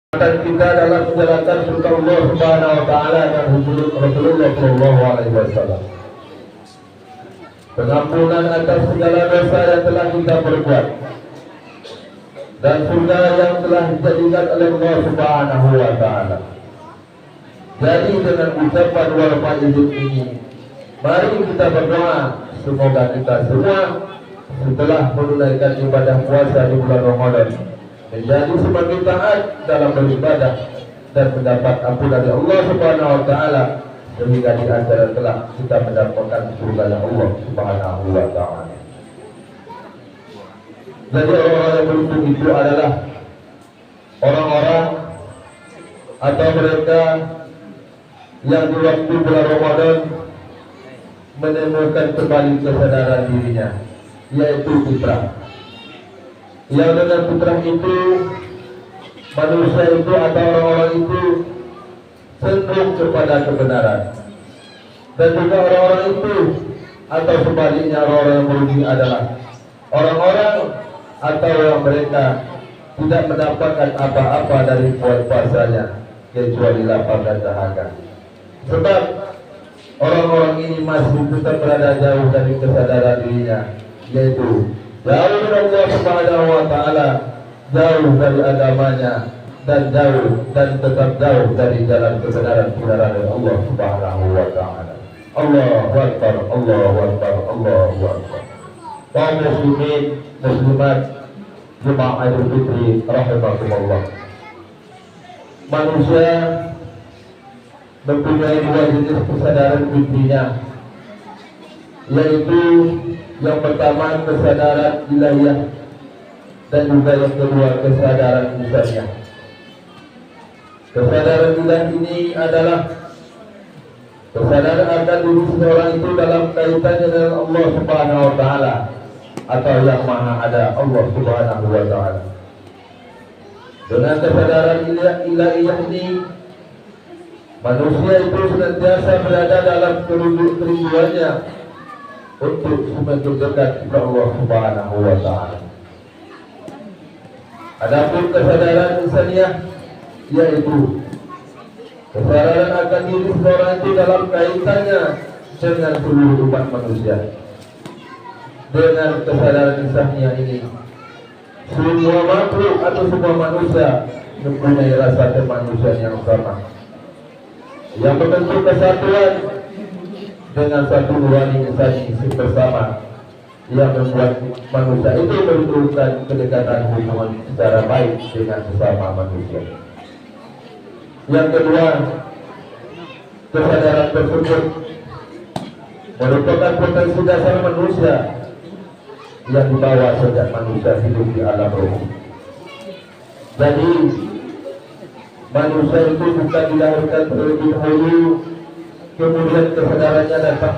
kita dalam menjalankan surga Allah Subhanahu wa taala dan hukum Rasulullah sallallahu alaihi wasallam. Pengampunan atas segala dosa yang telah kita perbuat dan surga yang telah dijadikan oleh Allah Subhanahu wa taala. Jadi dengan ucapan wal faizin ini, mari kita berdoa semoga kita semua setelah menunaikan ibadah puasa di bulan Ramadan menjadi semakin taat dalam beribadah dan mendapat ampunan dari Allah Subhanahu wa taala sehingga di antara kelak kita mendapatkan surga Allah Subhanahu wa taala. Jadi orang-orang yang beruntung itu adalah orang-orang atau mereka yang di waktu bulan Ramadan menemukan kembali kesadaran dirinya, yaitu fitrah. Yang dengan fitrah itu manusia itu atau orang-orang itu cenderung kepada kebenaran, dan juga orang-orang itu atau sebaliknya orang-orang yang merugi adalah orang-orang atau yang mereka tidak mendapatkan apa-apa dari puasanya kecuali lapar dan dahaga. Sebab orang-orang ini masih tetap berada jauh dari kesadaran dirinya, yaitu jauh dari Allah Subhanahu wa taala, jauh dari agamanya, dan tetap jauh dari jalan kebenaran dari Allah Subhanahu wa taala. Allahu akbar, Allahu akbar, Allahu akbar. Kaum muslimin, muslimat, jemaah Idul Fitri rahimakumullah. Manusia mempunyai dua jenis kesadaran fitrinya, yaitu yang pertama kesadaran ilahiyah dan juga yang kedua kesadaran insaniyah. Kesadaran ilah ini adalah kesadaran akan diri seseorang itu dalam kaitannya dengan Allah Subhanahu wa taala atau yang maha ada, Allah Subhanahu wa taala. Dengan kesadaran ilahiyah ini manusia itu senantiasa berada dalam kerinduannya untuk semakin dekat kepada Allah Subhanahu wa taala. Adapun kesadaran insaniyah yaitu kesadaran akan diri seorang itu dalam kaitannya dengan seluruh umat manusia. Dengan kesadaran insaniyah ini, semua makhluk atau semua manusia mempunyai rasa kemanusiaan yang sama, yang membentuk kesatuan dengan satu nurani insani bersama, yang membuat manusia itu menunjukkan kedekatan hubungan secara baik dengan sesama manusia. Yang kedua, kesadaran tersebut merupakan potensi dasar manusia yang dibawa sejak manusia hidup di alam roh. Jadi manusia itu bukan dilahirkan terlebih dahulu kemudian kesadarannya datang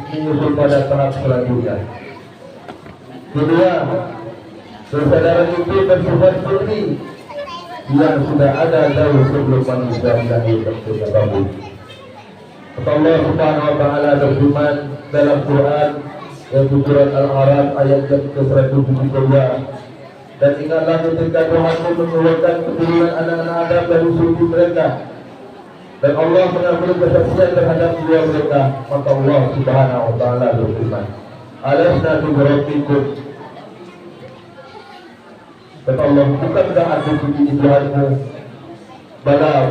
menyusul pada tahap selanjutnya. Kedua, kesadaran itu bersifat murni yang sudah ada jauh sebelum manusia dilahirkan ke dalam bumi. Allah Subhanahu wa taala berfirman dalam Quran, yaitu surat Al-A'raf ayat ke-172, dan ingatlah ketika Tuhanmu mengeluarkan keturunan anak-anak Adam dari sumber mereka, dan Allah mengambil kesaksian terhadap jiwa mereka, maka Allah Subhanahu wa taala berfirman, alasna bi rabbikum, kata Allah, bukankah aku ini Tuhanmu? Bala